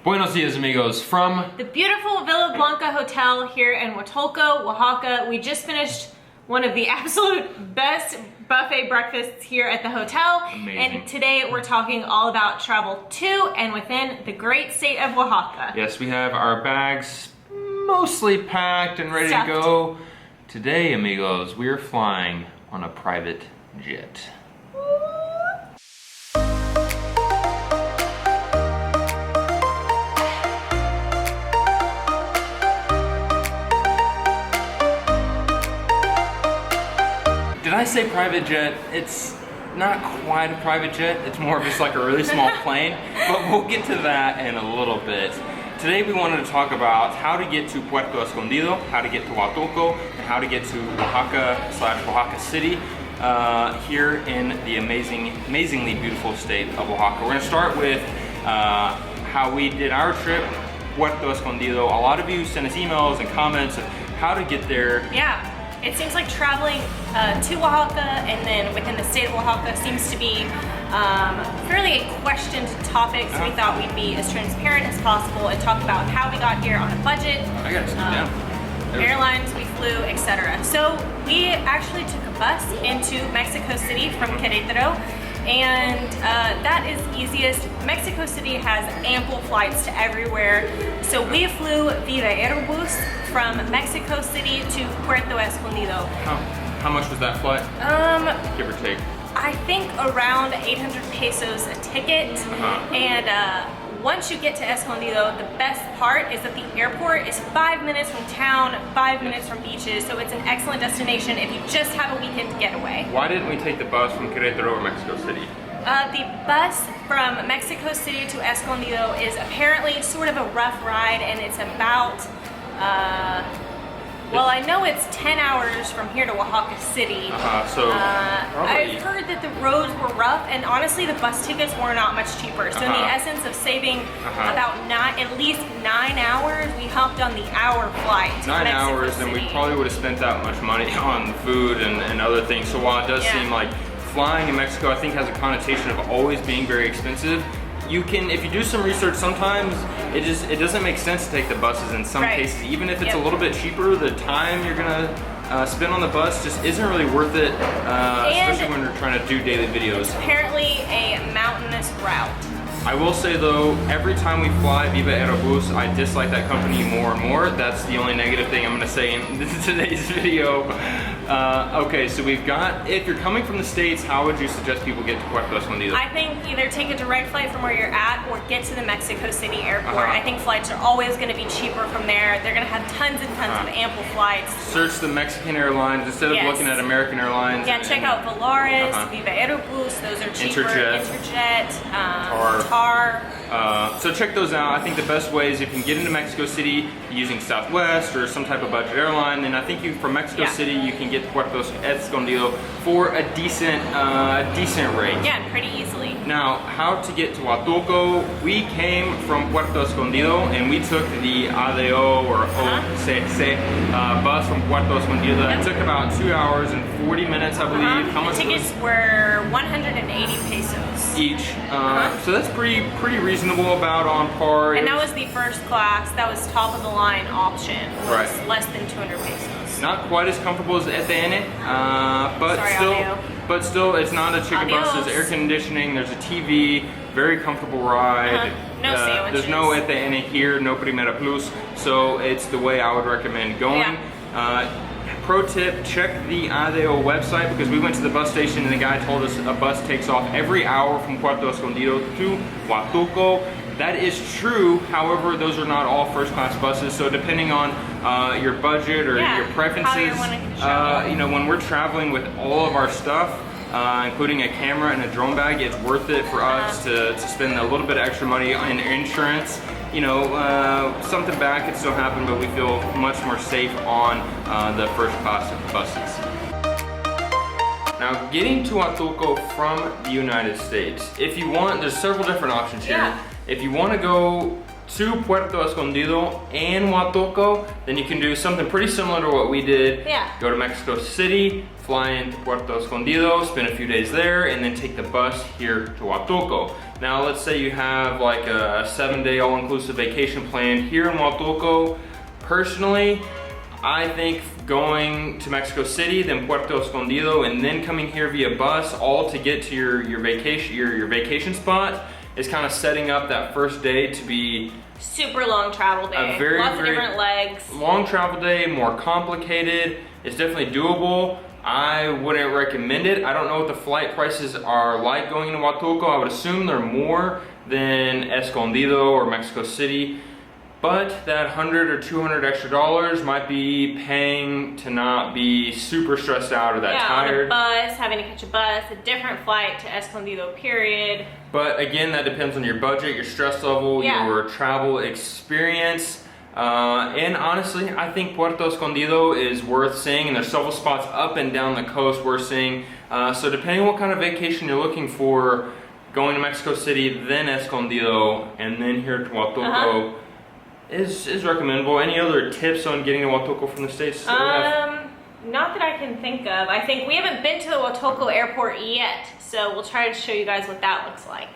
Buenos dias, amigos, from the beautiful Villa Blanca Hotel here in Huatulco, Oaxaca. We just finished one of the absolute best buffet breakfasts here at the hotel. Amazing. And today we're talking all about travel to and within the great state of Oaxaca. Yes, we have our bags mostly packed and ready Stuffed. to go. Today, amigos, we are flying on a private jet. Did I say private jet? It's not quite a private jet. It's more of just like a really small plane, but we'll get to that in a little bit. Today we wanted to talk about how to get to Puerto Escondido, how to get to Huatulco, and how to get to Oaxaca/Oaxaca City here in the amazingly beautiful state of Oaxaca. We're gonna start with how we did our trip, Puerto Escondido. A lot of you sent us emails and comments of how to get there. Yeah. It seems like traveling to Oaxaca and then within the state of Oaxaca seems to be fairly a questioned topic, so we thought we'd be as transparent as possible and talk about how we got here on a budget, I gotta sit down. airlines we flew, etc. So we actually took a bus into Mexico City from Querétaro, and that is easiest. Mexico City has ample flights to everywhere, so we flew via Airlines from Mexico City to Puerto Escondido. How much was that flight? Give or take. I think around 800 pesos a ticket. And once you get to Escondido, the best part is that the airport is 5 minutes from town, 5 minutes from beaches, so it's an excellent destination if you just have a weekend getaway. Why didn't we take the bus from Querétaro or Mexico City? The bus from Mexico City to Escondido is apparently sort of a rough ride, and it's about, well, I know it's 10 hours from here to Oaxaca City. I've heard that the roads were rough, and honestly, the bus tickets were not much cheaper. So in the essence of saving about at least 9 hours, we hopped on the hour flight to 9 Mexico hours, City. and we probably would have spent that much money on food and other things. So while it does seem like flying in Mexico, I think, has a connotation of always being very expensive, you can, if you do some research, sometimes it doesn't make sense to take the buses in some cases. Even if it's a little bit cheaper, the time you're gonna spend on the bus just isn't really worth it, especially when you're trying to do daily videos. It's apparently a mountainous route. I will say though, every time we fly Viva Aerobus, I dislike that company more and more. That's the only negative thing I'm gonna say in today's video. Okay, so we've got, if you're coming from the States, how would you suggest people get to Puerto Escondido? I think either take a direct flight from where you're at or get to the Mexico City airport. I think flights are always gonna be cheaper from there. They're gonna have tons and tons of ample flights. Search the Mexican airlines instead of looking at American Airlines. Yeah, check out Volaris, Viva Aerobus, those are cheaper. Interjet, TAR. So check those out. I think the best way is if you can get into Mexico City using Southwest or some type of budget airline, then I think from Mexico City you can get to Puerto Escondido for a decent rate. Yeah, pretty easily. Now, how to get to Huatulco? We came from Puerto Escondido and we took the ADO or OCC bus from Puerto Escondido. That took about 2 hours and 40 minutes, I believe. How much? The tickets were 180 pesos each. So that's pretty reasonable, about on par. And that was the first class. That was top of the line option. It was less than 200 pesos. Not quite as comfortable as ETN, but still, it's not a chicken bus. There's air conditioning. There's a TV. Very comfortable ride. No sandwiches. There's no ETN here. No Primera Plus. So it's the way I would recommend going. Pro tip, check the ADO website, because we went to the bus station and the guy told us a bus takes off every hour from Puerto Escondido to Huatulco. That is true, however, those are not all first class buses, so depending on your budget or your preferences, you know, when we're traveling with all of our stuff, including a camera and a drone bag, it's worth it for us to spend a little bit of extra money on insurance. You know, something bad could still happen, but we feel much more safe on the first class buses. Now, getting to Huatulco from the United States, if you want, there's several different options here. If you want to go to Puerto Escondido and Huatulco, then you can do something pretty similar to what we did. Go to Mexico City, fly into Puerto Escondido, spend a few days there, and then take the bus here to Huatulco. Now let's say you have like a 7-day all-inclusive vacation planned here in Huatulco. Personally, I think going to Mexico City, then Puerto Escondido, and then coming here via bus, all to get to your vacation spot, is kind of setting up that first day to be super long travel day. Lots of different legs. Long travel day, more complicated. It's definitely doable. I wouldn't recommend it. I don't know what the flight prices are like going into Huatulco. I would assume they're more than Escondido or Mexico City. But that $100 or $200 extra might be paying to not be super stressed out or that tired. On a bus, having to catch a bus, a different flight to Escondido, period. But again, that depends on your budget, your stress level, your travel experience. And honestly, I think Puerto Escondido is worth seeing, and there's several spots up and down the coast worth seeing. So depending on what kind of vacation you're looking for, going to Mexico City, then Escondido, and then here to Huatulco, is recommendable. Any other tips on getting to Huatulco from the States? Not that I can think of. I think we haven't been to the Huatulco airport yet, so we'll try to show you guys what that looks like.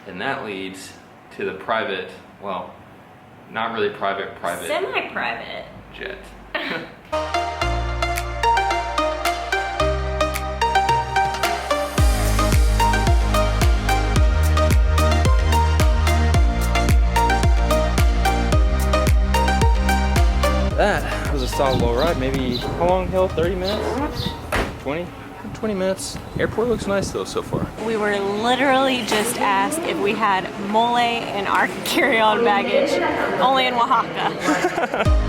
And that leads to the private, well, not really private. Semi-private. Jet. That was a solid little ride. Maybe, how long, Hill? 30 minutes? 20? 20 minutes. Airport looks nice though so far. We were literally just asked if we had mole in our carry-on baggage, only in Oaxaca.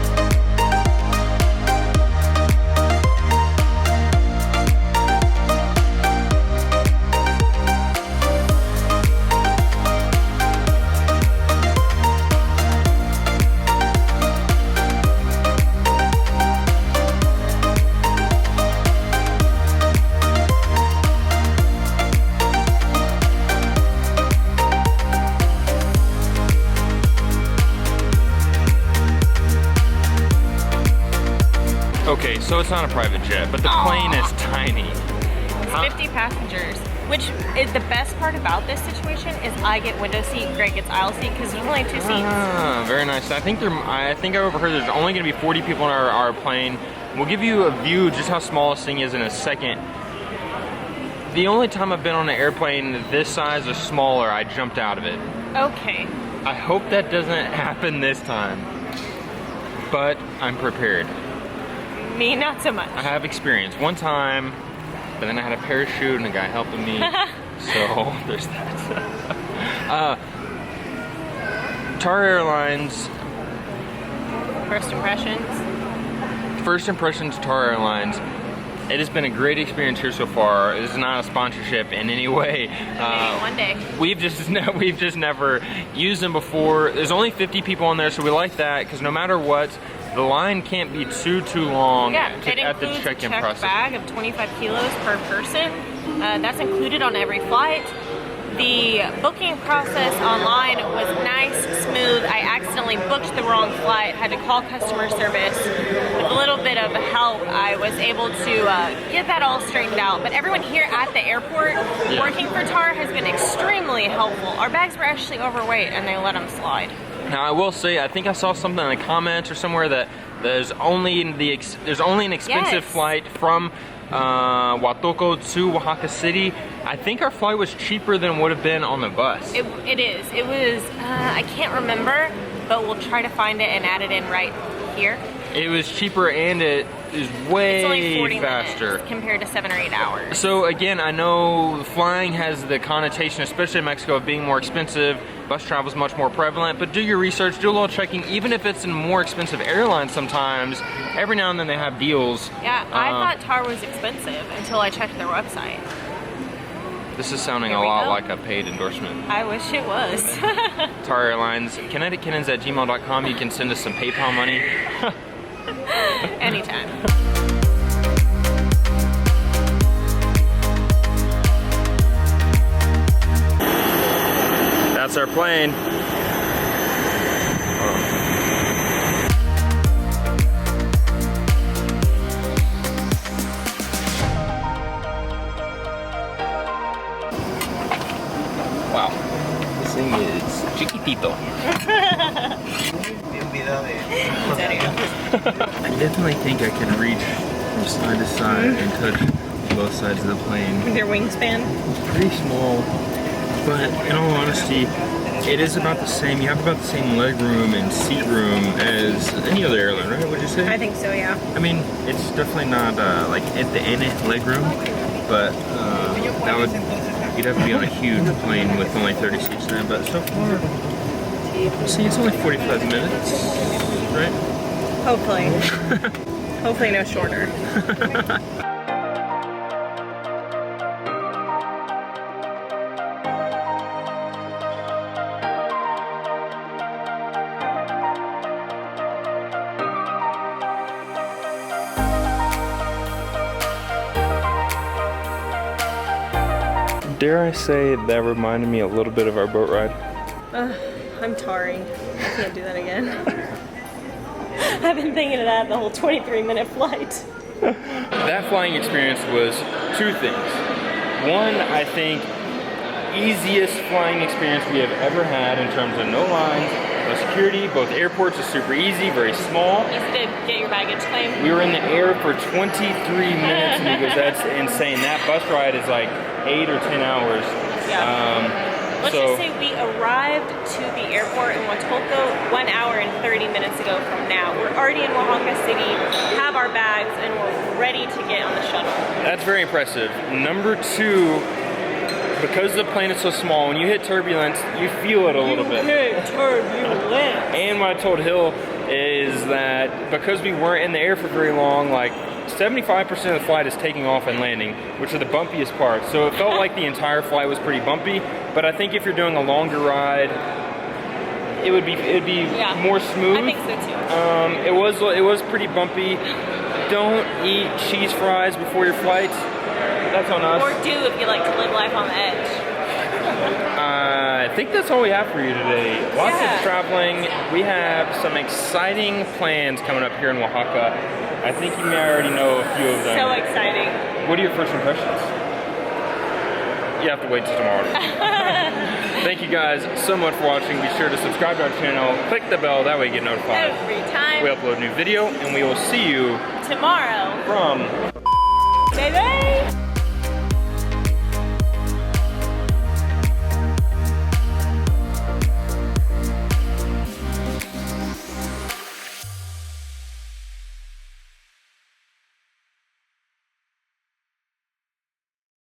Okay, so it's not a private jet, but the plane is tiny. It's 50 passengers, which is the best part about this situation is I get window seat, Greg gets aisle seat, because there's only 2 seats. Ah, very nice. I think I overheard there's only going to be 40 people in our plane. We'll give you a view just how small this thing is in a second. The only time I've been on an airplane this size or smaller, I jumped out of it. Okay. I hope that doesn't happen this time, but I'm prepared. Me, not so much. I have experience. One time, but then I had a parachute and a guy helping me. So there's that. Tar Airlines. First impressions, Tar Airlines. It has been a great experience here so far. This is not a sponsorship in any way. Maybe one day. We've just never used them before. There's only 50 people on there, so we like that because no matter what, the line can't be too long at the check-in process. A bag of 25 kilos per person. That's included on every flight. The booking process online was nice, smooth. I accidentally booked the wrong flight, had to call customer service. With a little bit of help, I was able to get that all straightened out. But everyone here at the airport working for TAR has been extremely helpful. Our bags were actually overweight and they let them slide. Now I will say, I think I saw something in the comments or somewhere that there's only an expensive flight from Huatulco to Oaxaca City. I think our flight was cheaper than would have been on the bus. It is. It was, I can't remember, but we'll try to find it and add it in right here. It was cheaper and it is way it's only 40 faster minutes compared to 7 or 8 hours. So again, I know flying has the connotation, especially in Mexico, of being more expensive. Bus travel is much more prevalent, but do your research, do a little checking. Even if it's in more expensive airlines sometimes, every now and then they have deals. Yeah, I thought TAR was expensive until I checked their website. This is sounding a lot like a paid endorsement. I wish it was. TAR Airlines, Kennons@gmail.com. You can send us some PayPal money. Anytime. That's our plane. Wow. I definitely think I can reach from side to side and touch both sides of the plane. With your wingspan? Pretty small, but in all honesty, it is about the same. You have about the same leg room and seat room as any other airline, right? Would you say? I think so, yeah. I mean, it's definitely not like at the end leg room, but that would, you'd have to be on a huge plane with only 30 seats in it. But so far, see, it's only 45 minutes, right? Hopefully. Hopefully no shorter. Dare I say that reminded me a little bit of our boat ride? I'm tarry. I can't do that again. I've been thinking of that the whole 23-minute flight. That flying experience was two things. One, I think, easiest flying experience we have ever had in terms of no lines, no security. Both airports are super easy, very small. Easy to get your baggage claimed. We were in the air for 23 minutes, and he goes, that's insane. That bus ride is like 8 or 10 hours. Yeah. Let's just say we arrived to the airport in Huatulco 1 hour and 30 minutes ago from now. We're already in Oaxaca City, have our bags, and we're ready to get on the shuttle. That's very impressive. Number two, because the plane is so small, when you hit turbulence, you feel it a little bit. Hit turbulence. And what I told Hill is that because we weren't in the air for very long, like 75% of the flight is taking off and landing, which are the bumpiest parts. So it felt like the entire flight was pretty bumpy. But I think if you're doing a longer ride, it'd be more smooth. I think so too. It was pretty bumpy. Don't eat cheese fries before your flight. That's on us. Or do if you like to live life on the edge. I think that's all we have for you today. Lots of traveling. We have some exciting plans coming up here in Oaxaca. I think you may already know a few of them. So exciting. What are your first impressions? You have to wait till tomorrow. Thank you guys so much for watching. Be sure to subscribe to our channel, click the bell, that way you get notified Every time we upload a new video, and we will see you tomorrow from Baselang.